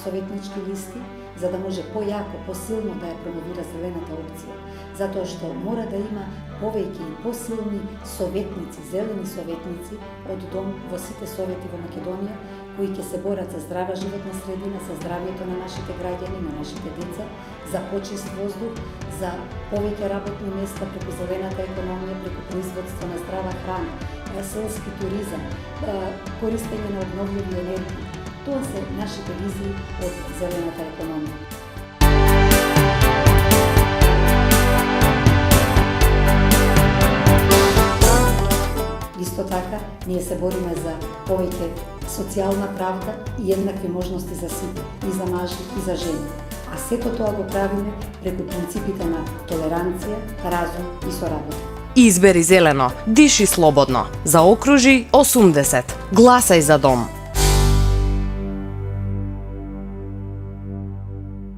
советнички листи, за да може појако, посилно да ја промовира зелената опција. Затоа што мора да има повеќе и посилни советници, зелени советници од дом во сите совети во Македонија, кои ќе се борат за здрава животна средина, за здравјето на нашите граѓани, на нашите деца, за почист воздух, за повеќе работни места преку зелената економија, преку производство на здрава храна, селски туризам, користење на обновливи енергии. Тоа се нашите визии од зелената економија. Исто така, ние се бориме за повеќе социјална правда и еднакви можности за сите, и за мажи, и за жени. А сето тоа го правиме преку принципите на толеранција, разум и соработа. Избери зелено, диши слободно. Заокружи 80. Гласај за дом.